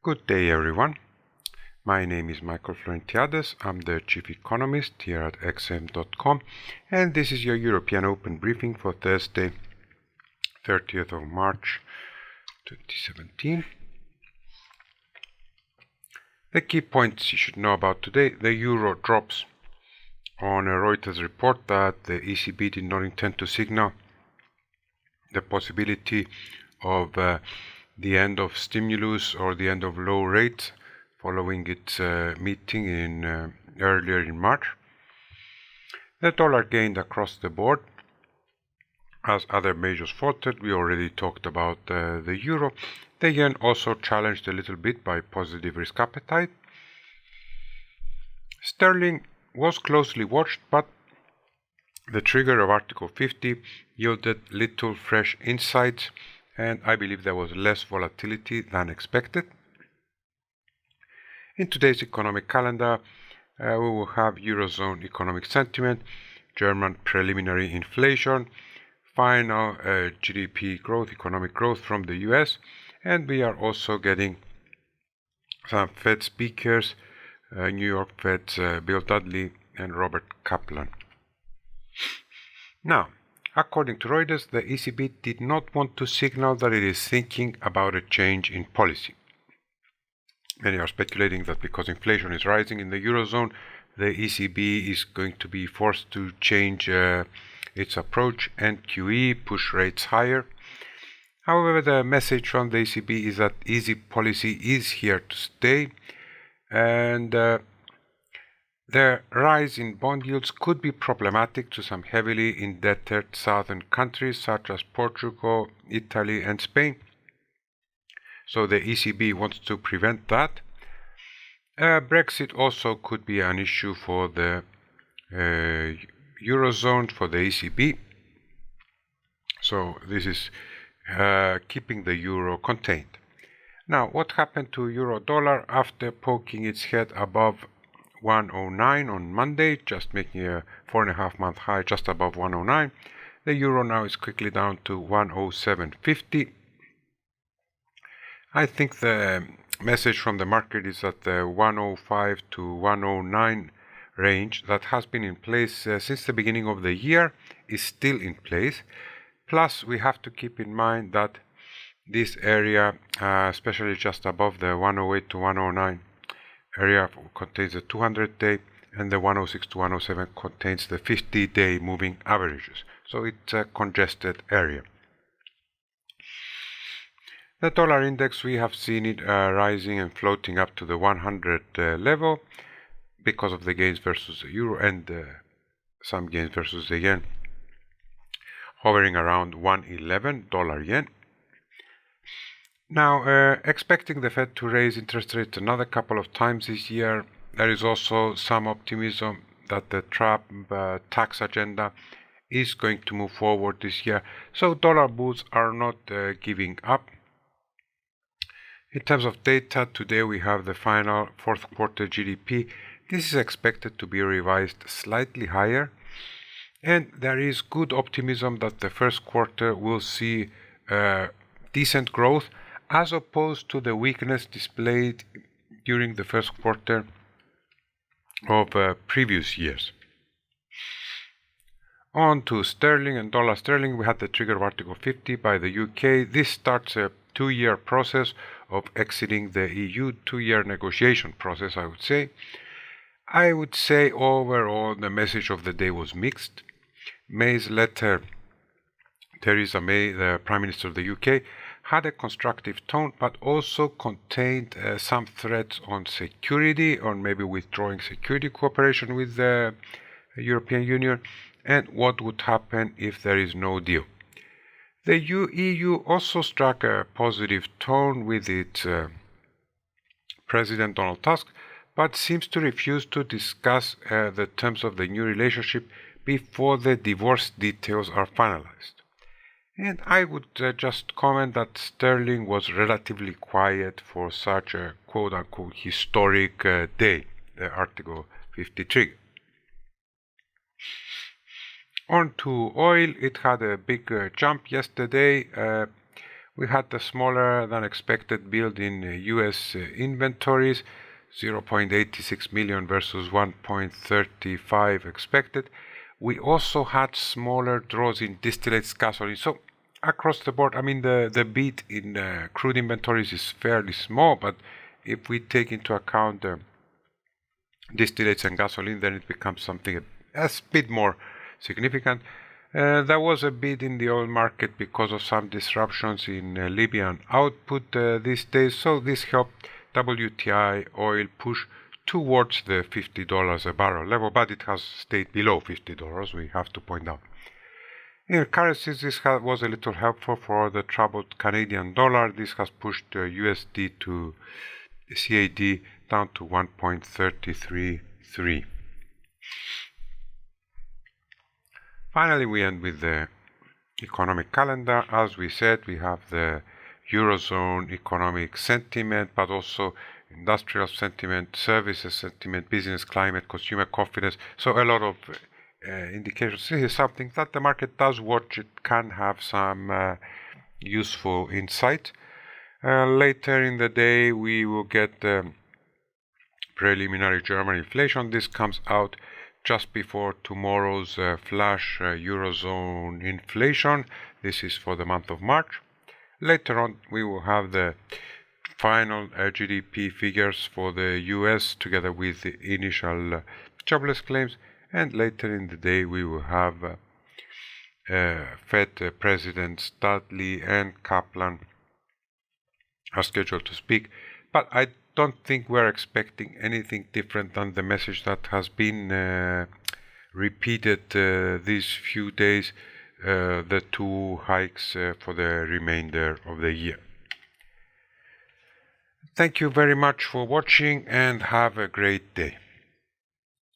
Good day, everyone. My name is Michael Florentiades. I'm the Chief Economist here at xm.com, and this is your European Open briefing for Thursday, 30th of March 2017. The key points you should know about today: the euro drops on a Reuters report that the ECB did not intend to signal the possibility of the end of stimulus or the end of low rates following its meeting earlier in March. The dollar gained across the board as other measures faltered. We already talked about the euro. The yen also challenged a little bit by positive risk appetite. Sterling was closely watched, but the trigger of Article 50 yielded little fresh insights, and I believe there was less volatility than expected. In today's economic calendar, we will have Eurozone economic sentiment, German preliminary inflation, final GDP growth, economic growth from the US, and we are also getting some Fed speakers, New York Fed's Bill Dudley and Robert Kaplan. Now, according to Reuters, the ECB did not want to signal that it is thinking about a change in policy. Many are speculating that because inflation is rising in the Eurozone, the ECB is going to be forced to change its approach and QE, push rates higher. However, the message from the ECB is that easy policy is here to stay, and the rise in bond yields could be problematic to some heavily indebted southern countries such as Portugal, Italy, and Spain. So the ECB wants to prevent that. Brexit also could be an issue for the Eurozone, for the ECB. So this is keeping the euro contained. Now, what happened to euro dollar after poking its head above 109 on Monday, just making a 4.5-month high just above 109? The euro now is quickly down to 107.50. I think the message from the market is that the 105 to 109 range that has been in place since the beginning of the year is still in place. Plus, we have to keep in mind that this area, especially just above the 108 to 109 area, contains the 200-day, and the 106 to 107 contains the 50-day moving averages. So it's a congested area. The dollar index, we have seen it rising and floating up to the 100 level because of the gains versus the euro and some gains versus the yen, hovering around 111 dollar yen. Now, expecting the Fed to raise interest rates another couple of times this year, there is also some optimism that the Trump tax agenda is going to move forward this year. So dollar bulls are not giving up. In terms of data, today we have the final fourth quarter GDP. This is expected to be revised slightly higher, and there is good optimism that the first quarter will see decent growth as opposed to the weakness displayed during the first quarter of previous years. On to sterling and dollar sterling, we had the trigger of Article 50 by the UK. This starts a 2-year process of exiting the EU, 2-year negotiation process, I would say overall the message of the day was mixed. May's letter, Theresa May, the Prime Minister of the UK, had a constructive tone, but also contained some threats on security, or maybe withdrawing security cooperation with the European Union, and what would happen if there is no deal. The EU also struck a positive tone with its President Donald Tusk, but seems to refuse to discuss the terms of the new relationship before the divorce details are finalized. And I would just comment that sterling was relatively quiet for such a quote-unquote historic day, the Article 50 trigger. On to oil, it had a big jump yesterday. We had a smaller than expected build in US inventories, 0.86 million versus 1.35 expected. We also had smaller draws in distillates gasoline. So across the board, I mean, the beat in crude inventories is fairly small, but if we take into account distillates and gasoline, then it becomes something a bit more significant. There was a bid in the oil market because of some disruptions in Libyan output these days, so this helped WTI oil push towards the $50 a barrel level, but it has stayed below $50, we have to point out. In currencies, this was a little helpful for the troubled Canadian dollar. This has pushed USD to CAD down to 1.333. Finally, we end with the economic calendar. As we said, we have the Eurozone economic sentiment, but also industrial sentiment, services sentiment, business climate, consumer confidence. So a lot of indications. This is something that the market does watch. It can have some useful insight. Later in the day, we will get the preliminary German inflation. This comes out just before tomorrow's flash Eurozone inflation. This is for the month of March. Later on, we will have the final GDP figures for the US together with the initial jobless claims. And later in the day, we will have Fed Presidents Dudley and Kaplan are scheduled to speak. But I don't think we're expecting anything different than the message that has been repeated these few days, the 2 hikes for the remainder of the year. Thank you very much for watching and have a great day.